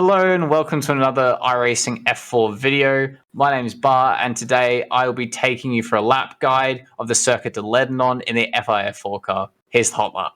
Hello and welcome to another iRacing F4 video. My name is Bart and today I will be taking you for a lap guide of the circuit to Ledenon in the FIF4 car. Here's the hot lap.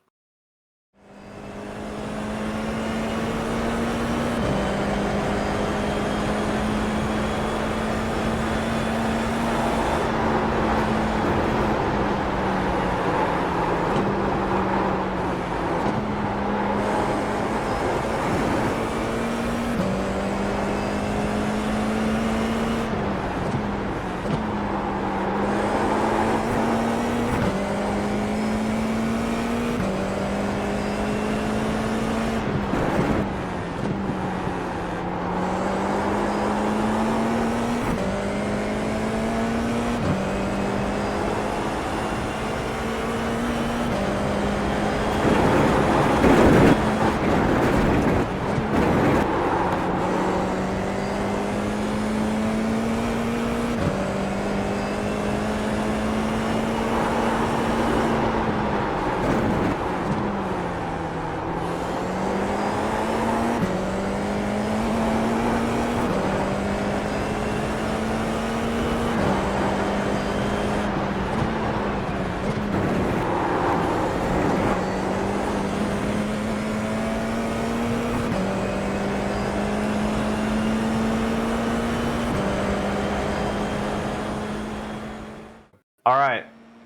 Alright,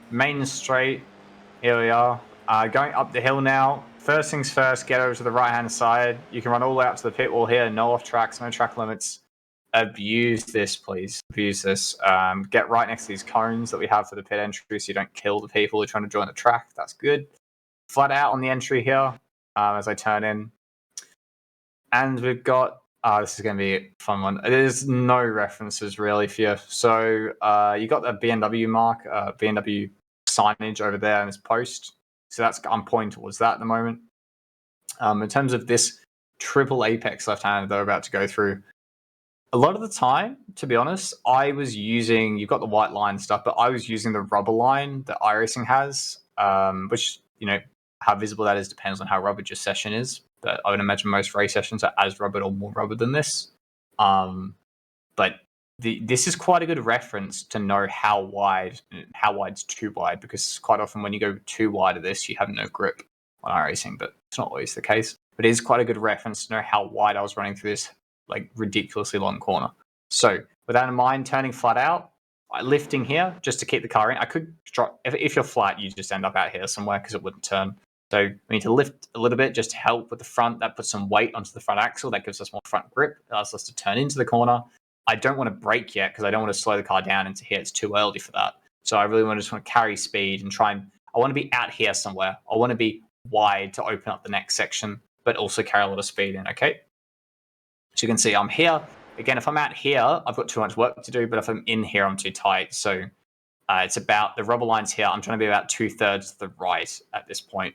main straight, here we are. Going up the hill now. First things first, get over to the right hand side. You can run all the way up to the pit wall here, no off tracks, no track limits. Abuse this, please. Abuse this. Get right next to these cones that we have for the pit entry so you don't kill the people who are trying to join the track. That's good. Flat out on the entry here as I turn in. And we've got this is going to be a fun one. There's no references really for you. So you got the BMW mark, BMW signage over there in this post. So I'm pointing towards that at the moment. In terms of this triple apex left-handed that we're about to go through, a lot of the time, to be honest, I was using, you've got the white line stuff, but I was using the rubber line that iRacing has, which, you know, how visible that is depends on how rubbered your session is. But I would imagine most race sessions are as rubbered or more rubbered than this. But this is quite a good reference to know how wide's too wide, because quite often when you go too wide of this, you have no grip on iRacing, but it's not always the case. But it is quite a good reference to know how wide I was running through this like ridiculously long corner. So with that in mind, turning flat out, lifting here just to keep the car in. I could drop, if you're flat, you just end up out here somewhere because it wouldn't turn. So we need to lift a little bit just to help with the front. That puts some weight onto the front axle. That gives us more front grip. It allows us to turn into the corner. I don't want to brake yet because I don't want to slow the car down into here. It's too early for that. So I really just want to carry speed and try and, I want to be out here somewhere. I want to be wide to open up the next section, but also carry a lot of speed in, okay? So you can see I'm here. Again, if I'm out here, I've got too much work to do, but if I'm in here, I'm too tight. So it's about, the rubber lines here, I'm trying to be about 2/3 to the right at this point.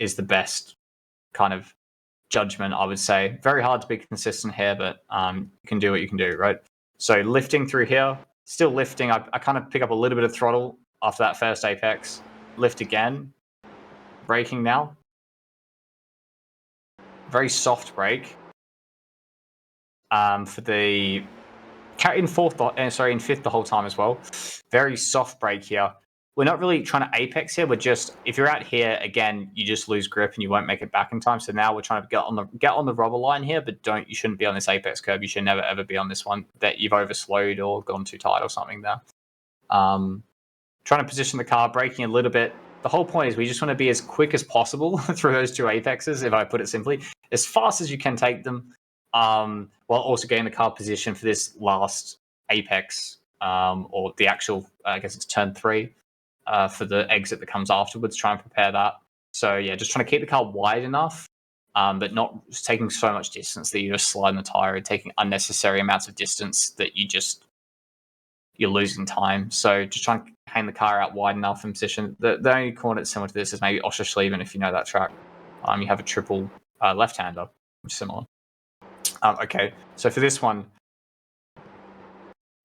Is the best kind of judgment, I would say. Very hard to be consistent here, but you can do what you can do, right? So lifting through here, still lifting. I kind of pick up a little bit of throttle after that first apex. Lift again. Braking now. Very soft brake. For the in fifth the whole time as well. Very soft brake here. We're not really trying to apex here. We're just, if you're out here again, you just lose grip and you won't make it back in time. So now we're trying to get on the rubber line here, but you shouldn't be on this apex curve. You should never ever be on this one that you've overslowed or gone too tight or something there. Trying to position the car, braking a little bit. The whole point is we just want to be as quick as possible through those two apexes, if I put it simply, as fast as you can take them, while also getting the car positioned for this last apex, or the actual, I guess it's turn 3. For the exit that comes afterwards, try and prepare that. So yeah, just trying to keep the car wide enough, but not taking so much distance that you're just sliding the tire and taking unnecessary amounts of distance that you're losing time. So just trying to hang the car out wide enough in position. The only corner that's similar to this is maybe Oschersleben, if you know that track. You have a triple left-hander, which is similar. Okay, so for this one,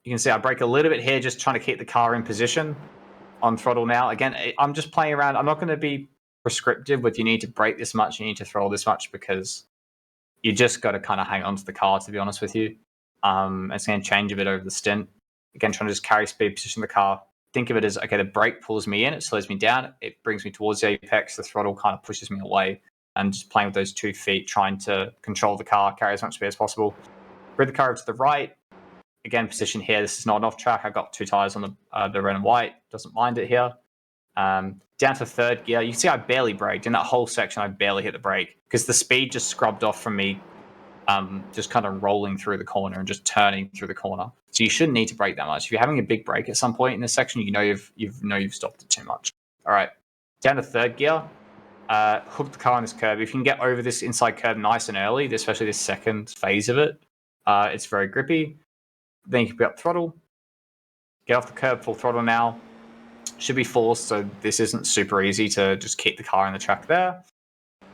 you can see I brake a little bit here, just trying to keep the car in position. On throttle now. Again, I'm just playing around. I'm not going to be prescriptive with you need to brake this much, you need to throttle this much, because you just got to kind of hang on to the car, to be honest with you. It's going to change a bit over the stint. Again, trying to just carry speed, position the car. Think of it as, okay, the brake pulls me in, it slows me down, it brings me towards the apex, the throttle kind of pushes me away, and just playing with those 2 feet, trying to control the car, carry as much speed as possible. Bring the car over to the right. Again, position here. This is not an off track. I've got 2 tires on the red and white. Doesn't mind it here. Down to third gear. You can see I barely braked. In that whole section, I barely hit the brake because the speed just scrubbed off from me, just kind of rolling through the corner and just turning through the corner. So you shouldn't need to brake that much. If you're having a big brake at some point in this section, you know you've stopped it too much. All right, down to third gear. Hook the car on this curb. If you can get over this inside curb nice and early, especially this second phase of it, it's very grippy. Then you can pick up throttle. Get off the curb, full throttle now. Should be forced, so this isn't super easy to just keep the car on the track there.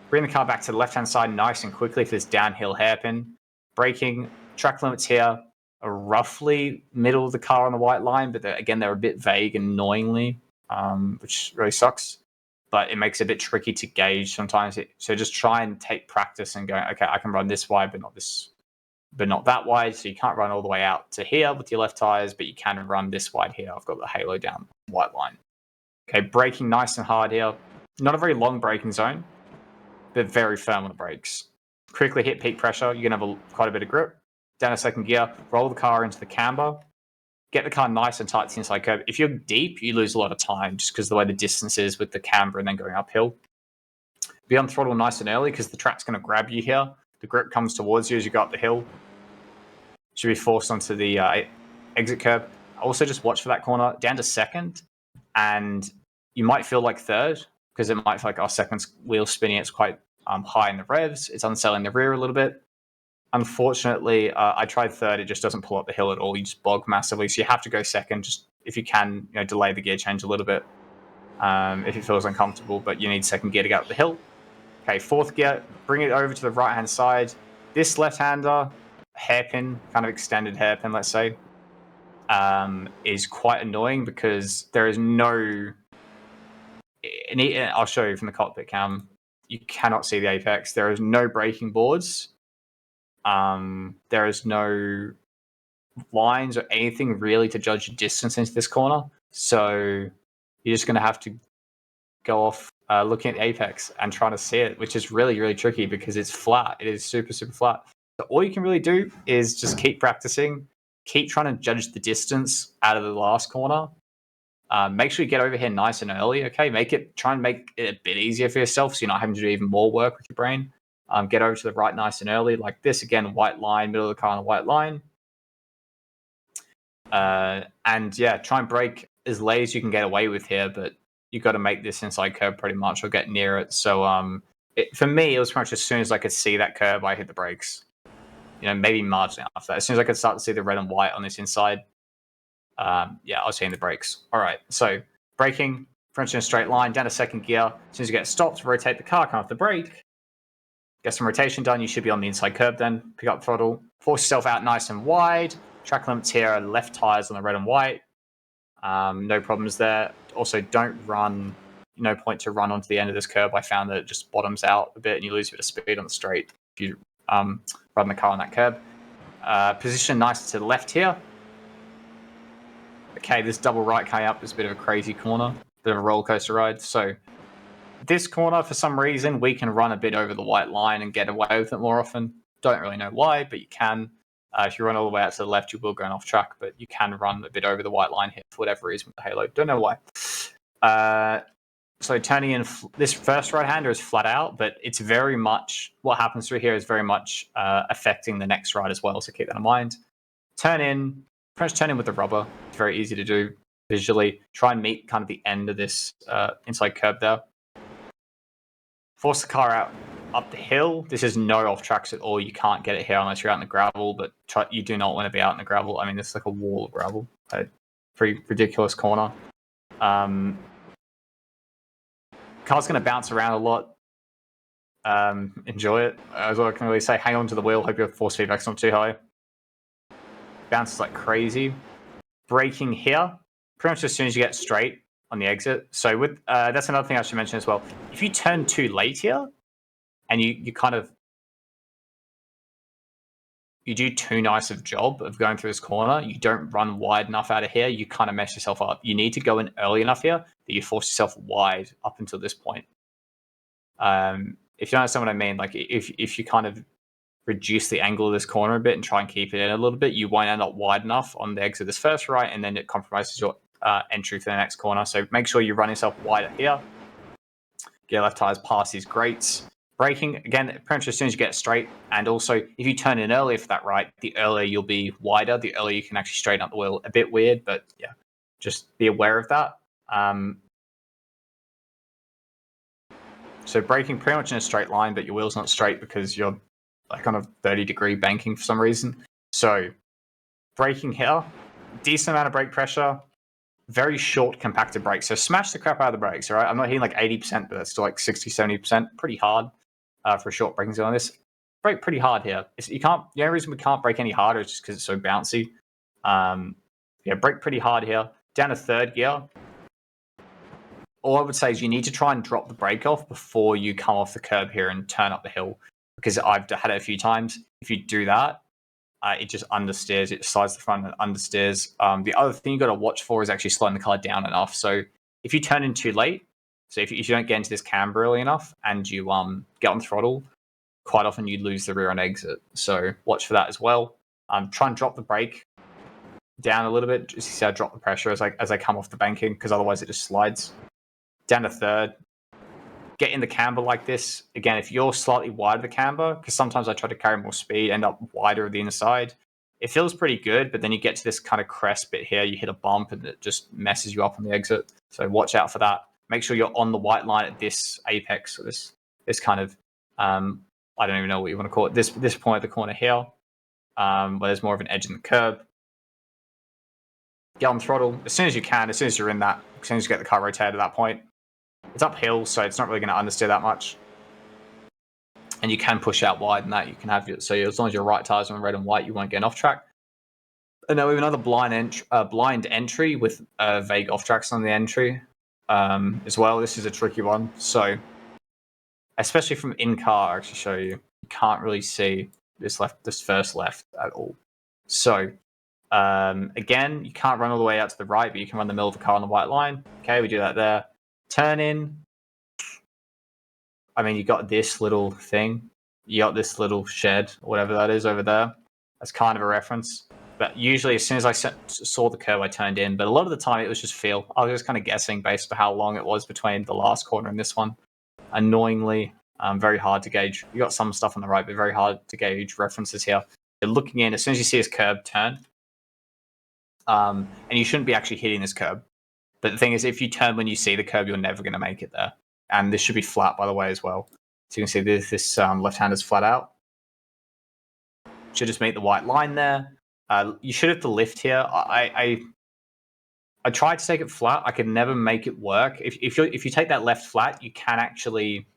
Bring the car back to the left-hand side nice and quickly for this downhill hairpin. Braking, track limits here are roughly middle of the car on the white line, but they're a bit vague annoyingly, which really sucks. But it makes it a bit tricky to gauge sometimes. So just try and take practice and go, okay, I can run this wide, but not that wide. So you can't run all the way out to here with your left tires, but you can run this wide here. I've got the halo down white line. Okay, braking nice and hard here. Not a very long braking zone, but very firm on the brakes. Quickly hit peak pressure. You're going to have quite a bit of grip. Down to second gear, roll the car into the camber. Get the car nice and tight to the inside curb. If you're deep, you lose a lot of time just because the way the distance is with the camber and then going uphill. Be on throttle nice and early because the track's going to grab you here. The grip comes towards you as you go up the hill. Should be forced onto the exit curb. Also, just watch for that corner. Down to second, and you might feel like third because it might feel like our second's wheel spinning. It's quite high in the revs. It's unsettling the rear a little bit. Unfortunately, I tried third. It just doesn't pull up the hill at all. You just bog massively. So you have to go second. Just if you can, delay the gear change a little bit if it feels uncomfortable. But you need second gear to get up the hill. Okay, fourth gear. Bring it over to the right-hand side. This left-hander, hairpin, kind of extended hairpin, let's say, is quite annoying because there is no... I'll show you from the cockpit cam. You cannot see the apex. There is no braking boards. There is no lines or anything really to judge your distance into this corner. So you're just going to have to go off looking at the apex and trying to see it, which is really, really tricky because it's flat. It is super, super flat. So all you can really do is just keep practicing, keep trying to judge the distance out of the last corner. Make sure you get over here nice and early, okay? Try and make it a bit easier for yourself so you're not having to do even more work with your brain. Get over to the right nice and early, like this. Again, white line, middle of the car on a white line. And yeah, try and brake as late as you can get away with here, but you've got to make this inside curb pretty much or get near it. So for me, it was pretty much as soon as I could see that curb, I hit the brakes. Maybe marginally after that. As soon as I could start to see the red and white on this inside, I was hitting the brakes. All right, so braking, French in a straight line, down to second gear. As soon as you get stopped, rotate the car, come off the brake. Get some rotation done. You should be on the inside curb then. Pick up throttle. Force yourself out nice and wide. Track limits here are left tires on the red and white. No problems there. Also, don't run. No point to run onto the end of this curb. I found that it just bottoms out a bit and you lose a bit of speed on the straight if you run the car on that curb. Position nice to the left here. Okay, this double right coming up is a bit of a crazy corner. Bit of a roller coaster ride. So this corner, for some reason, we can run a bit over the white line and get away with it more often. Don't really know why, but you can. If you run all the way out to the left, you will go off track, but you can run a bit over the white line here for whatever reason with the halo. Don't know why. So turning in, this first right-hander is flat out, but it's very much, what happens through here is very much affecting the next right as well, so keep that in mind. Turn in with the rubber. It's very easy to do visually. Try and meet kind of the end of this inside curb there. Force the car out up the hill. This is no off tracks at all. You can't get it here unless you're out in the gravel, but you do not want to be out in the gravel. I mean, this is like a wall of gravel. Pretty ridiculous corner. Car's going to bounce around a lot. Enjoy it. As all I can really say, hang on to the wheel. Hope your force feedback's not too high. Bounces like crazy. Braking here. Pretty much as soon as you get straight on the exit. So with that's another thing I should mention as well. If you turn too late here, and you kind of you do too nice of a job of going through this corner, you don't run wide enough out of here, you kind of mess yourself up. You need to go in early enough here that you force yourself wide up until this point. If you understand what I mean, like if you kind of reduce the angle of this corner a bit and try and keep it in a little bit, you won't end up wide enough on the exit of this first right, and then it compromises your entry for the next corner. So make sure you run yourself wider here. Get left tires past these grates. Braking, again, pretty much as soon as you get straight, and also if you turn in earlier for that right, the earlier you'll be wider, the earlier you can actually straighten up the wheel. A bit weird, but yeah, just be aware of that. So braking pretty much in a straight line, but your wheel's not straight because you're like on a 30-degree banking for some reason. So braking here, decent amount of brake pressure, very short compacted brakes. So smash the crap out of the brakes, all right? I'm not hitting like 80%, but that's still like 60, 70%. Pretty hard for a short braking zone on this. Brake pretty hard here. The only reason we can't brake any harder is just because it's so bouncy. Yeah, brake pretty hard here. Down to third gear. All I would say is you need to try and drop the brake off before you come off the curb here and turn up the hill, because I've had it a few times. If you do that, it just understeers. It slides the front and understeers. The other thing you got to watch for is actually slowing the car down enough. So if you turn in too late, so if you don't get into this camber early enough and you get on throttle, quite often you lose the rear end exit. So watch for that as well. Try and drop the brake down a little bit. Just see how I drop the pressure as I come off the banking, because otherwise it just slides. Down to third. Get in the camber like this. Again, if you're slightly wide of the camber, because sometimes I try to carry more speed, end up wider of the inside. It feels pretty good, but then you get to this kind of crest bit here, you hit a bump and it just messes you up on the exit. So watch out for that. Make sure you're on the white line at this apex, or this kind of, I don't even know what you want to call it, this point of the corner here, where there's more of an edge in the curb. Get on throttle as soon as you can, as soon as you're in that, as soon as you get the car rotated at that point. It's uphill, so it's not really going to understeer that much. And you can push out wide, and that you can have so as long as your right tires are on red and white, you won't get off track. And now we have another blind entry with vague off tracks on the entry as well. This is a tricky one. So especially from in car, I'll actually show you. You can't really see this first left at all. So again, you can't run all the way out to the right, but you can run the middle of the car on the white line. Okay, we do that there. Turn in. I mean, you got this little thing. You got this little shed, or whatever that is over there. That's kind of a reference. But usually, as soon as I saw the curve, I turned in. But a lot of the time, it was just feel. I was just kind of guessing based on how long it was between the last corner and this one. Annoyingly, very hard to gauge. You got some stuff on the right, but very hard to gauge references here. You're looking in, as soon as you see this curb, turn. And you shouldn't be actually hitting this curb. But the thing is, if you turn when you see the curb, you're never going to make it there. And this should be flat, by the way, as well. So you can see this left-hand is flat out. Should just meet the white line there. You should have to lift here. I tried to take it flat. I could never make it work. If you take that left flat, you can actually...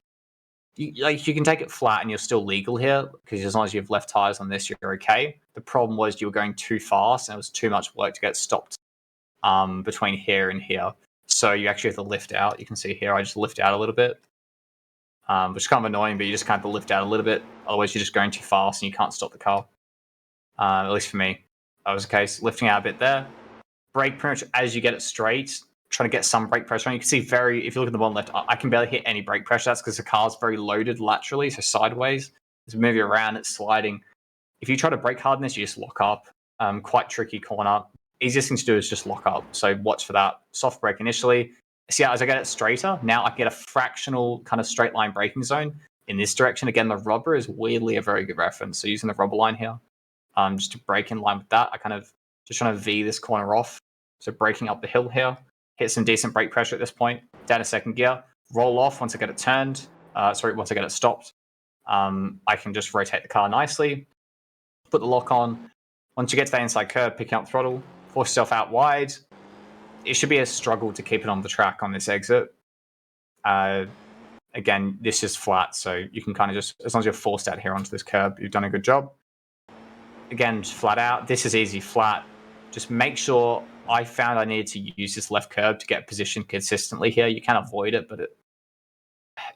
You can take it flat and you're still legal here, because as long as you have left tires on this, you're okay. The problem was you were going too fast and it was too much work to get stopped between here and here. So you actually have to lift out. You can see here I just lift out a little bit, which is kind of annoying, but you just kind of lift out a little bit. Otherwise, you're just going too fast and you can't stop the car. At least for me, that was the case. Lifting out a bit there. Brake pretty much as you get it straight. Trying to get some brake pressure on. You can see if you look at the bottom left, I can barely hit any brake pressure. That's because the car's very loaded laterally, so sideways. As we move it around, it's sliding. If you try to brake hard in this, you just lock up. Quite tricky corner. Easiest thing to do is just lock up. So watch for that. Soft brake initially. See, as I get it straighter, now I get a fractional kind of straight line braking zone in this direction. Again, the rubber is weirdly a very good reference. So using the rubber line here, just to brake in line with that, I kind of just trying to V this corner off. So braking up the hill here. Hit some decent brake pressure at this point. Down to second gear. Roll off once I get it turned. Once I get it stopped. I can just rotate the car nicely. Put the lock on. Once you get to that inside curve, picking up throttle. Force yourself out wide. It should be a struggle to keep it on the track on this exit. Again, this is flat, so you can kind of just, as long as you're forced out here onto this curb, you've done a good job. Again, just flat out. This is easy, flat. Just make sure. I found I needed to use this left curb to get positioned consistently here. You can avoid it, but it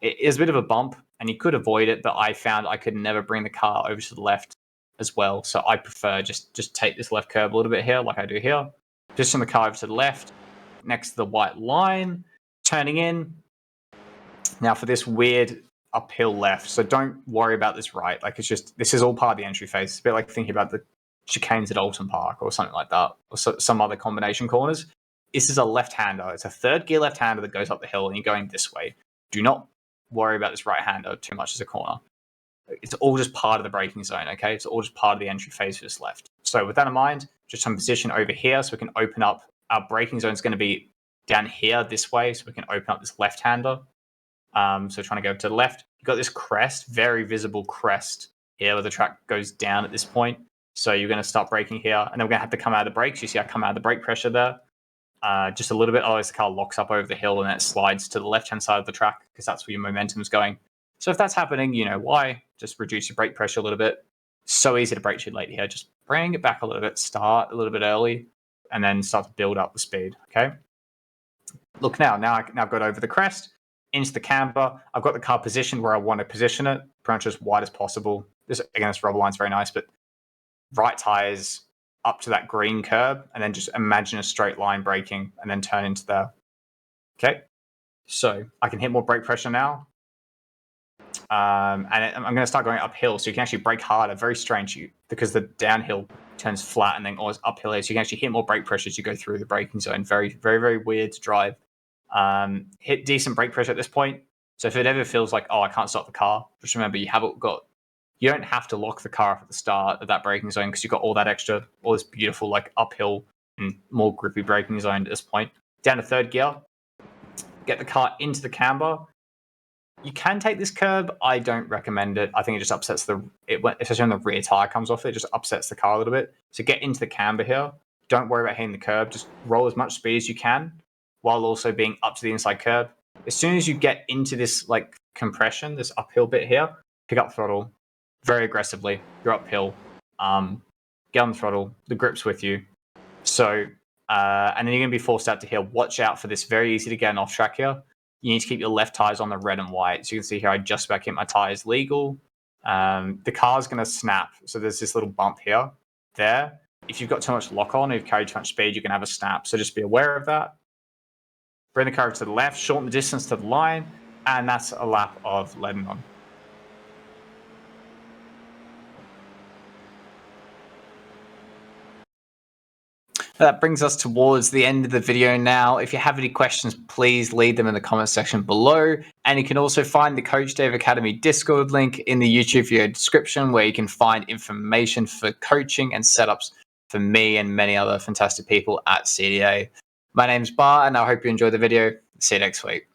is a bit of a bump, and you could avoid it, but I found I could never bring the car over to the left as well. So I prefer just take this left curb a little bit here, like I do here. Position the car over to the left, next to the white line, turning in. Now for this weird uphill left, so don't worry about this right. Like, it's just, this is all part of the entry phase. It's a bit like thinking about the chicanes at Alton Park or something like that, or some other combination corners. This is a left-hander. It's a third gear left-hander that goes up the hill, and you're going this way. Do not worry about this right-hander too much as a corner. It's all just part of the braking zone, okay? It's all just part of the entry phase for this left. So with that in mind, just some position over here so we can open up. Our braking zone is going to be down here this way, so we can open up this left-hander. So trying to go to the left. You've got this crest, very visible crest here where the track goes down at this point. So you're going to start braking here, and then we're going to have to come out of the brakes. You see I come out of the brake pressure there. Just a little bit, otherwise the car locks up over the hill and then it slides to the left-hand side of the track because that's where your momentum is going. So if that's happening, you know why. Just reduce your brake pressure a little bit. So easy to brake too late here. Just bring it back a little bit, start a little bit early, and then start to build up the speed, okay? Look now I've got over the crest, into the camber. I've got the car positioned where I want to position it, pretty much as wide as possible. This, again, this rubber line's very nice, but right tires up to that green curb, and then just imagine a straight line braking and then turn into there. Okay, so I can hit more brake pressure now. And I'm going to start going uphill, so you can actually brake harder. Very strange, because the downhill turns flat and then always uphill here, so you can actually hit more brake pressure as you go through the braking zone. Very, very, very weird to drive. Hit decent brake pressure at this point. So if it ever feels like, oh, I can't stop the car, just remember you don't have to lock the car up at the start of that braking zone because you've got all this beautiful like uphill and more grippy braking zone at this point. Down to third gear, get the car into the camber. You can take this curb. I don't recommend it. I think it just upsets especially when the rear tire comes off, it just upsets the car a little bit. So get into the camber here. Don't worry about hitting the curb. Just roll as much speed as you can while also being up to the inside curb. As soon as you get into this like compression, this uphill bit here, pick up throttle very aggressively. You're uphill. Get on the throttle. The grip's with you. So, and then you're going to be forced out to here. Watch out for this. Very easy to get an off track here. You need to keep your left tires on the red and white. So you can see here, I just about hit my tires legal. The car's going to snap. So there's this little bump here, there. If you've got too much lock on, or you've carried too much speed, you can have a snap. So just be aware of that. Bring the car to the left, shorten the distance to the line, and that's a lap of Ledenon. That brings us towards the end of the video now. If you have any questions, please leave them in the comment section below. And you can also find the Coach Dave Academy Discord link in the YouTube video description, where you can find information for coaching and setups for me and many other fantastic people at CDA. My name's Bart, and I hope you enjoyed the video. See you next week.